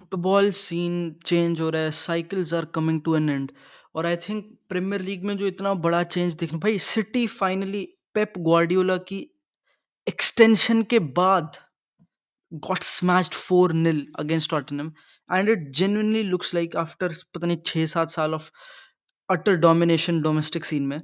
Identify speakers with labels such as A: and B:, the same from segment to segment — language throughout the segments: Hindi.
A: फुटबॉल सीन चेंज हो रहा है, cycles are coming to an end. और आई थिंक प्रीमियर लीग में जो इतना बड़ा चेंज देखना भाई, सिटी फाइनली पेप ग्वार्डियोला की एक्सटेंशन के बाद got smashed 4-0 against Tottenham, and it genuinely looks like after पता नहीं 6-7 साल of utter domination domestic scene में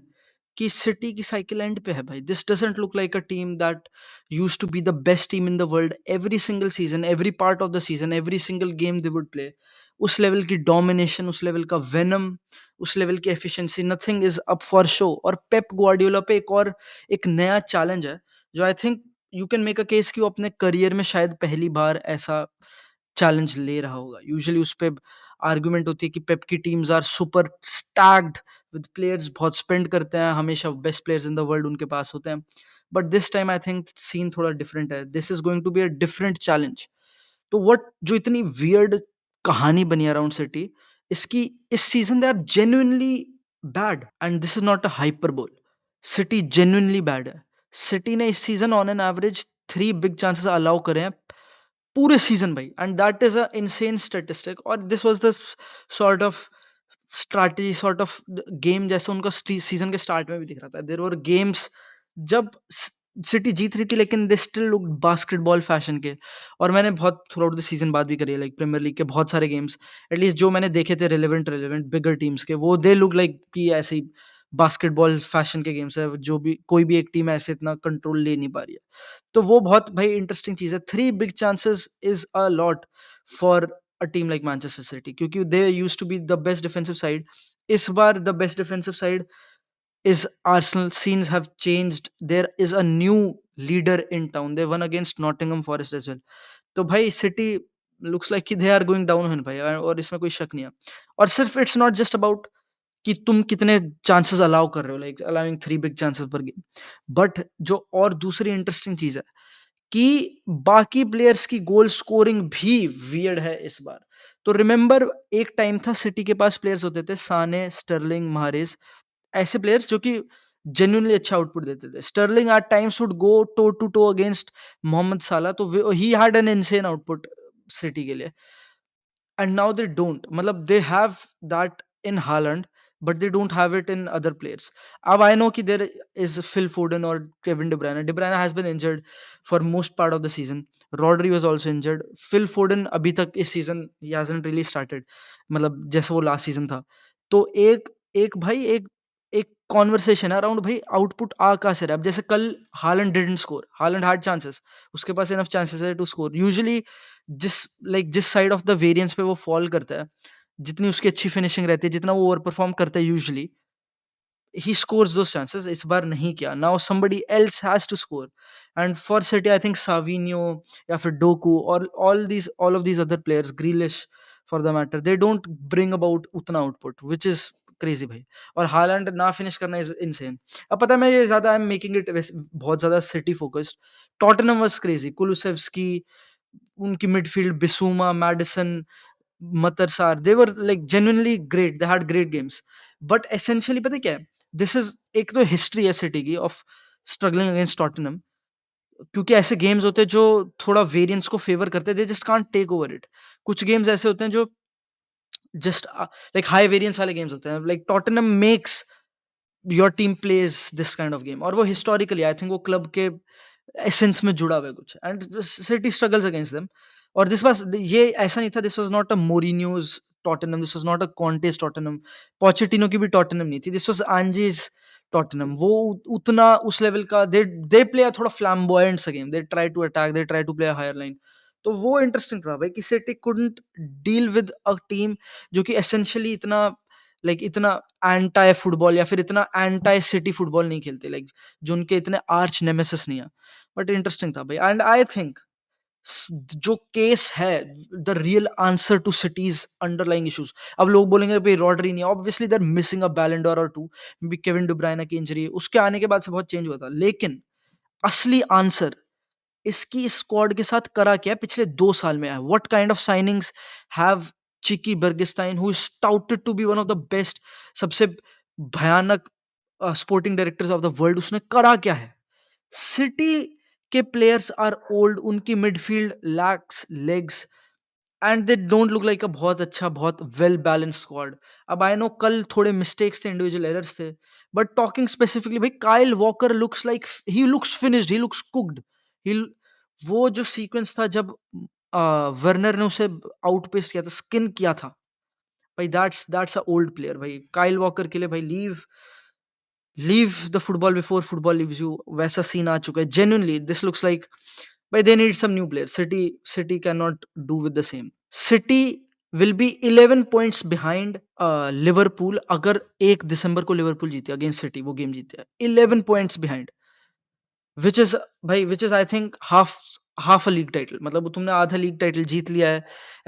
A: कि सिटी की साइकिल एंड पे है भाई। This doesn't look like a team that used to be the best team in the world every single season, every part of the season, every single game they would play. उस लेवल की डोमिनेशन, उस लेवल का वेनम, उस लेवल की efficiency, nothing is up for show. और पेप ग्वार्डियोला पे एक नया चैलेंज है जो I think you can make a case कि वो अपने करियर में शायद पहली बार ऐसा चैलेंज ले रहा होगा। यूजुअली उस पे आर्गुमेंट होती है कि पेप की teams are super stacked with players, बहुत स्पेंड करते हैं, हमेशा best players in the world उनके पास होते हैं। But this time I think scene थोड़ा डिफरेंट है। This is going to be a different challenge. तो व्हाट जो इतनी वियर्ड कहानी बनी अराउंड सिटी, इसकी इस season they are genuinely bad, and this is not a hyperbole. City genuinely bad है। सिटी ने इस season on an average 3 big chances allow करे हैं पूरे सीजन भाई, and that is a insane statistic. और this was the sort of strategy, sort of game जैसे उनका सीजन के स्टार्ट में भी दिख रहा था। देयर वर गेम्स जब सिटी जीत रही थी लेकिन they still look basketball fashion के। और मैंने बहुत थ्रू आउट द सीजन बात भी करी है, लाइक प्रीमियर लीग के बहुत सारे गेम्स एटलीस्ट जो मैंने देखे थे रेलेवेंट बिगर टीम्स के, वो दे लुक लाइक कि ऐसे ही बास्केटबॉल फैशन के गेम्स है, जो भी कोई भी एक टीम ऐसे इतना कंट्रोल ले नहीं पा रही है। तो वो बहुत भाई इंटरेस्टिंग चीज है। 3 big chances is a lot for a team like Manchester City, क्योंकि they use to be the best defensive side. इस बार the best defensive side is Arsenal. Scenes have changed. There is a new leader in town. They won against Nottingham Forest as well. तो भाई सिटी लुक्स लाइक कि दे आर गोइंग डाउन भाई, और इसमें कोई शक नहीं है। और सिर्फ इट्स नॉट जस्ट अबाउट कि तुम कितने चांसेस अलाउ कर रहे हो, लाइक अलाउइंग 3 बिग चांसेस पर गेम, बट जो और दूसरी इंटरेस्टिंग चीज है कि बाकी प्लेयर्स की गोल स्कोरिंग भी वियर्ड है इस बार। तो रिमेंबर एक टाइम था सिटी के पास प्लेयर्स होते थे, साने, स्टर्लिंग, महारेज, ऐसे प्लेयर्स जो कि जेन्युइनली अच्छा आउटपुट देते थे। Sterling at times would go toe to toe against Mohamed Salah, तो he had an insane output City के लिए। एंड नाउ दे डोंट, मतलब they have that in Haaland, but they don't have it in other players. Ab I know ki there is Phil Foden or Kevin De Bruyne. De Bruyne has been injured for most part of the season. Rodri was also injured. Phil Foden अभी तक इस season he hasn't really started. मतलब जैसे वो last season था। तो एक एक भाई एक एक कॉन्वर्सेशन है अराउंड भाई आउटपुट आ कहाँ से रहा है। अब जैसे कल Holland didn't score, Holland had chances, उसके पास इनफ चांसेस है टू स्कोर। यूजुअली जिस साइड ऑफ द वेरिएंस पे वो फॉल करता है, जितनी उसकी अच्छी फिनिशिंग रहती है, जितना वो ओवर परफॉर्म करता है, usually he scores those chances. इस बार नहीं किया। Now somebody else has to score. And for City, I think Savinho या फिर Doku or all of these other players, Grealish for the matter, they don't bring about उतना output, which is crazy भाई। और हालैंड ना फिनिश करना इज इनसेन। अब पता है मैं ये ज्यादा आई एम मेकिंग इट बहुत ज्यादा City focused. Tottenham was crazy, Kulusevski, उनकी midfield, Bissouma, Maddison, Matarsar, they were like genuinely great. They had great games. But essentially पता है क्या है? This is एक तो हिस्ट्री है सिटी की ऑफ स्ट्रगलिंग अगेंस्ट टॉटनहम, क्योंकि ऐसे गेम्स होते हैं जो थोड़ा वेरिएंस को फेवर करते हैं, they just can't take over it. कुछ गेम्स ऐसे होते हैं जो जस्ट लाइक हाई वेरिएंस वाले गेम्स होते हैं, like Tottenham makes your team plays this kind of game, और वो हिस्टोरिकली आई थिंक वो क्लब के एसेंस में जुड़ा हुआ है कुछ, and City struggles against them. और दिस वाज ये ऐसा नहीं था, this was not a Mourinho's Tottenham, this was not a कॉन्टेस Tottenham, Pochettino की भी टॉटनहम नहीं थी, दिस वाज आंजेस टॉटनहम। वो उतना उस लेवल का दे प्ले थोड़ा फ्लैम्बॉयंट सा game, they try to attack, they try to play higher line. तो वो इंटरेस्टिंग था भाई कि City couldn't deal with a team जो कि एसेंशियली इतना इतना एंटाई फुटबॉल या फिर इतना एंटाई सिटी फुटबॉल नहीं खेलते, जो उनके इतने आर्च नेमेसिस नहीं है। बट इंटरेस्टिंग था भाई, एंड आई थिंक जो केस है the real answer to City's underlying issues. अब लोग बोलेंगे भाई रॉड्री नहीं, obviously they are missing a Ballon d'Or और टू, भी केविन डुब्राइना की इंजरी उसके आने के बाद से बहुत चेंज हुआ था, लेकिन असली आंसर इसकी स्क्वाड के साथ करा क्या पिछले 2 साल में है। What kind of signings have Txiki Begiristain, who is touted to be one of the best, सबसे भयानक sporting directors of the world, उसने करा क्या है। सिटी के प्लेयर्स आर ओल्ड, उनकी midfield lacks legs, and they don't look like a बहुत अच्छा, बहुत वेल बैलेंस स्क्वाड. अब आई नो कल थोड़े मिस्टेक्स थे, इंडिविजुअल एरर्स थे, बट टॉकिंग स्पेसिफिकली भाई, Kyle Walker looks like he looks finished, he looks cooked. He वो जो सीक्वेंस था जब वर्नर ने उसे आउटपेस्ट किया था, स्किन किया था भाई, दैट्स अ ओल्ड प्लेयर भाई. काइल वॉकर के लिए भाई, leave the football before football leaves you, वैसा सीन आ चुका है. जेन्युइनली दिस लुक्स लाइक भाई they need some new player. City can not do with the same. City will be 11 points behind Liverpool, अगर 1 दिसंबर को लिवरपूल जीते अगेंस्ट सिटी, वो गेम जीते, 11 पॉइंट्स बिहाइंड, विच इज भाई, which is I think half a league title. मतलब तुमने आधा लीग टाइटल जीत लिया है,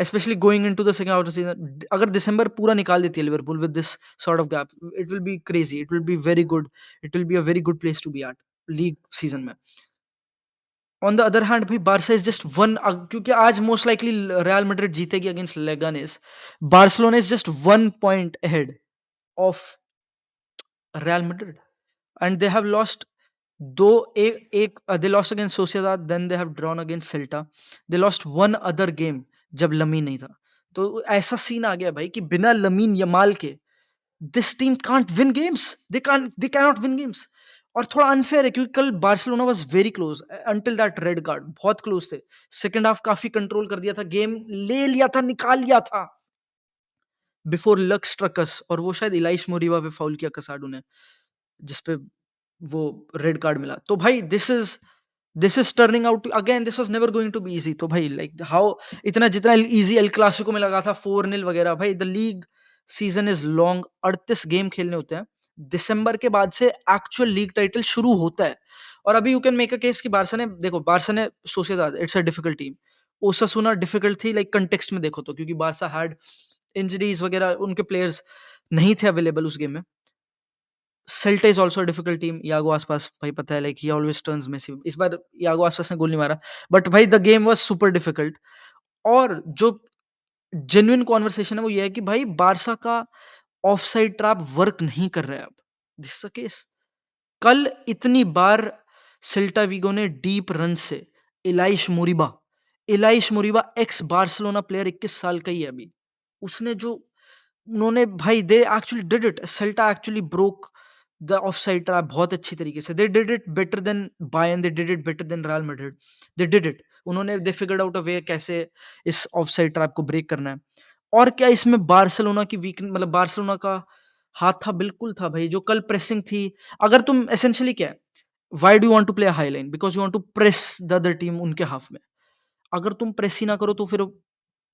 A: specially going into the second half of the season. अगर दिसंबर पूरा निकाल देती है Liverpool with this sort of gap, it will be crazy, it will be very good, it will be a very good place to be at league season में. ऑन द अदर हैंड भाई, बारसा इज जस्ट वन, क्योंकि आज मोस्ट लाइकली रियल मैड्रिड जीतेगी against Leganes. Barcelona is just 1 point ahead of real Madrid, and they have lost दो एक they lost against Sociedad, then they have drawn against Celta, they lost one other game जब लमीन नहीं था. तो ऐसा सीन आ गया भाई कि बिना लमीन यमाल के this team can't win games, they cannot win games. और थोड़ा अनफेयर है क्योंकि कल Barcelona was very close until that red card, बहुत क्लोज थे. सेकंड हाफ काफी कंट्रोल कर दिया था, गेम ले लिया था, निकाल लिया था बिफोर लक स्ट्रकस. और वो शायद इलाइश मोरिवा पे फाउल किया कसाडू ने, जिसपे वो रेड कार्ड मिला. तो भाई this is turning out again, this was never going to be easy. तो भाई लाइक हाउ, इतना जितना इजी एल क्लासिको में लगा था 4-0 वगैरह, भाई the league season is long, 38 game खेलने होते हैं. दिसंबर के बाद से एक्चुअल लीग टाइटल शुरू होता है. और अभी you can make a case कि बारसा ने, देखो बारसा ने Sociedad, it's a difficult team. ओसासुना difficult थी लाइक कंटेक्स्ट में देखो तो, क्योंकि बारसा हैड इंजरीज वगैरह, उनके प्लेयर्स नहीं थे अवेलेबल उस गेम में. Celta is also difficult team. Iago Aspas भाई पता है like he always turns Messi, इस बार यागो आसपास ने गोल नहीं मारा, बट भाई the game was super difficult. और जो जेन्युइन कॉन्वर्सेशन है वो ये है कि भाई बारसा का ऑफ साइड ट्रैप वर्क नहीं कर रहा है अब. दिस केस कल इतनी बार सेल्टा वीगो ने डीप रन से, इलाइश मोरिबा एक्स बार्सिलोना प्लेयर, 21 साल का ही है अभी, उसने जो उन्होंने भाई, they actually did it. Celta actually broke the offside trap बहुत अच्छी तरीके से. They did it better than Bayern, they did it better than real Madrid. They did it, उन्होंने दे फिगर्ड आउट अ वे कैसे इस ऑफसाइड ट्रैप को ब्रेक करना है. और क्या इसमें बार्सिलोना की वीक, मतलब बार्सिलोना का हाथ था, बिल्कुल था भाई. जो कल प्रेसिंग थी, अगर तुम एसेंशियली क्या है, why do you want to play high line, because you want to press the other team उनके हाफ में. अगर तुम प्रेस ही ना करो तो फिर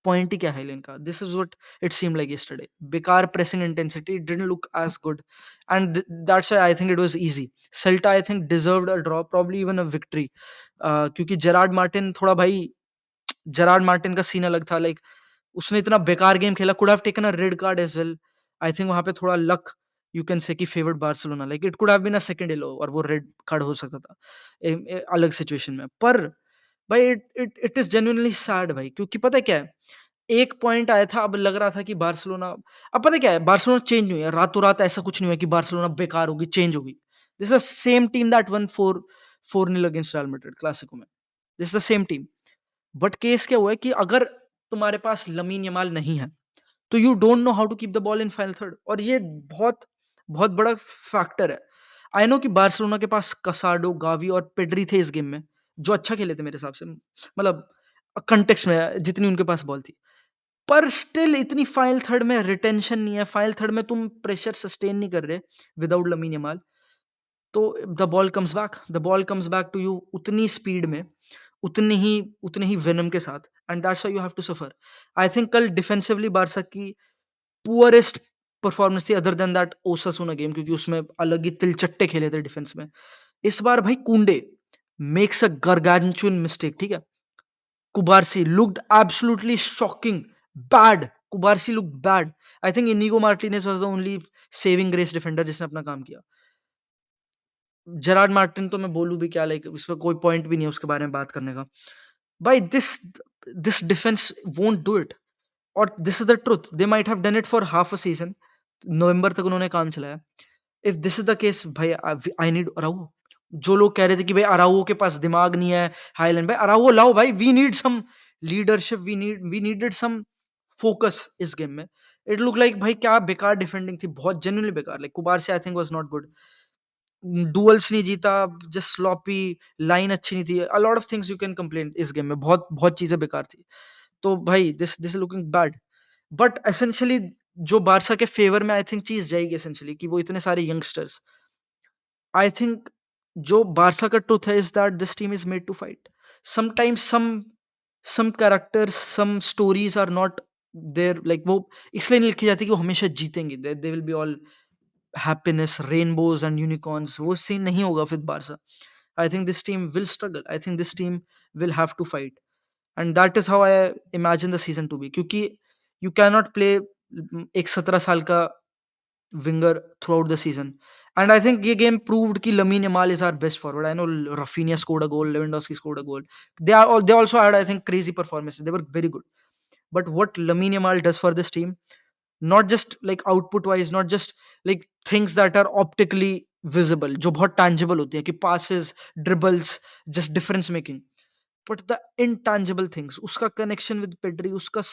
A: पॉइंट ही क्या है लेन का. This is what it seem like yesterday. बेकार pressing intensity, didn't look as good, and that's why I think it was easy. Celta I think deserved a draw, probably even a victory, क्योंकि जेरार्ड मार्टिन थोड़ा भाई, जेरार्ड मार्टिन का सीन अलग था. लाइक उसने इतना बेकार गेम खेला, could have taken a red card as well. I think वहां पे थोड़ा लक यू कैन से कि favoured Barcelona, like it could have been a second yellow और वो रेड कार्ड हो सकता था अलग सिचुएशन में. पर भाई इट इज जेन्युइनली सैड भाई, क्योंकि पता है क्या है, एक पॉइंट आया था, अब लग रहा था कि बार्सिलोना, अब पता है क्या है, बार्सिलोना चेंज नहीं हुई है रातों रात. ऐसा कुछ नहीं हुआ कि बार्सिलोना बेकार होगी, चेंज होगी. This is the same team that won 4-0 against Real Madrid Clasico में. This is the same team. But case क्या हुआ है कि अगर तुम्हारे पास लमीन यमाल नहीं है, तो you don't know how to keep the ball in final third. और ये बहुत बहुत बड़ा फैक्टर है. आई नो कि बार्सिलोना के पास कसाडो, गावी और पेड्री थे इस गेम में, जो अच्छा खेले थे मेरे हिसाब से, मतलब कंटेक्स में जितनी उनके पास बॉल थी. पर स्टिल इतनी फाइनल थर्ड में रिटेंशन नहीं है, फाइनल थर्ड में तुम प्रेशर सस्टेन नहीं कर रहे विदाउट लमीन यमाल. तो the ball comes back to you उतनी स्पीड में, उतनी ही वेनम के साथ, and that's why you have to suffer. I think कल डिफेंसिवली बारसा की पुअरेस्ट परफॉर्मेंस थी other than that Osasuna game, क्योंकि उसमें अलग ही तिलचट्टे खेले थे डिफेंस में. इस बार भाई कुंडे मेक्स अ gargantuan मिस्टेक, ठीक है. कुबारसी looked absolutely shocking bad. कुबारसी look bad. I think Inigo Martinez was the only saving grace defender जिसने अपना काम किया. जेरार्ड मार्टिन तो मैं बोलूं भी क्या, लाइक इस पर कोई पॉइंट भी नहीं है उसके बारे में बात करने का. भाई this defence won't do it. और this is the truth, they might have done it for half a season, November तक उन्होंने काम चलाया. If this is the case भाई, आई नीड अराउहो. जो लोग कह रहे थे कि भाई अराउहो के पास दिमाग नहीं है हाईलैंड, भाई अराउहो लाओ भाई, we need some leadership, we needed some focus इस गेम में। इट लुक लाइक भाई क्या बेकार डिफेंडिंग थी, बहुत जेन्युइनली बेकार। लाइक कुबार से I think was not good, duels नहीं जीता, जस्ट स्लॉपी, लाइन अच्छी नहीं थी, a lot of things you can complain इस गेम में, बहुत बहुत चीजें बेकार थी। तो भाई this looking bad. But essentially जो बारसा के फेवर में आई थिंक चीज जाएगी एसेंशियली, कि वो इतने सारे यंगस्टर्स, आई थिंक जो बारसा का ट्रुथ है is that this team is made to fight. Sometimes some characters, some stories are not there, like वो इसलिए नहीं लिखी जाती कि वो हमेशा जीतेंगे, they will be all happiness, rainbows and unicorns, वो सीन नहीं होगा with Barca. I think this team will struggle, I think this team will have to fight, and that is how I imagine the season to be. क्योंकि यू कैन नॉट प्ले एक 17 साल का winger throughout the season. And I think ये game proved कि Lamine Yamal is our best forward. I know Rafinha scored a goal, Lewandowski scored a goal. They also had, I think, crazy performances. They were very good. But what Lamine Yamal does for this team, not just like output wise, not just like things that are optically visible, जो बहुत tangible होती है कि passes, dribbles, just difference making. But the intangible things, उसका connection with Pedri, उसका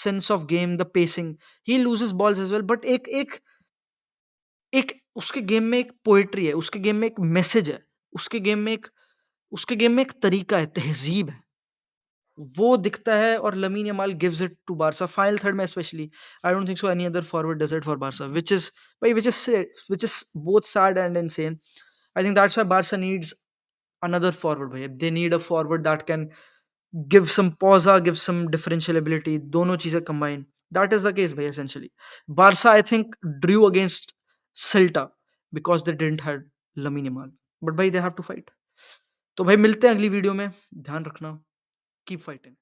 A: sense of game, the pacing, he loses balls as well. But एक एक उसके गेम में एक पोएट्री है, उसके गेम में एक मैसेज है, उसके गेम में एक उसके गेम में एक तरीका है, तहज़ीब है। वो दिखता है और Lamine Yamal gives it to Barca final third में specially. I don't think so any other forward does it for Barca, which is both sad and insane. I think that's why Barca needs another forward भाई। They need a forward that can give some pausa, give some differential ability, दोनों चीजें combine। That is the case भाई essentially। Barca I think drew against Celta because they didn't had Lamine Yamal, but भाई they have to fight। तो भाई मिलते हैं अगली वीडियो में, ध्यान रखना, keep fighting।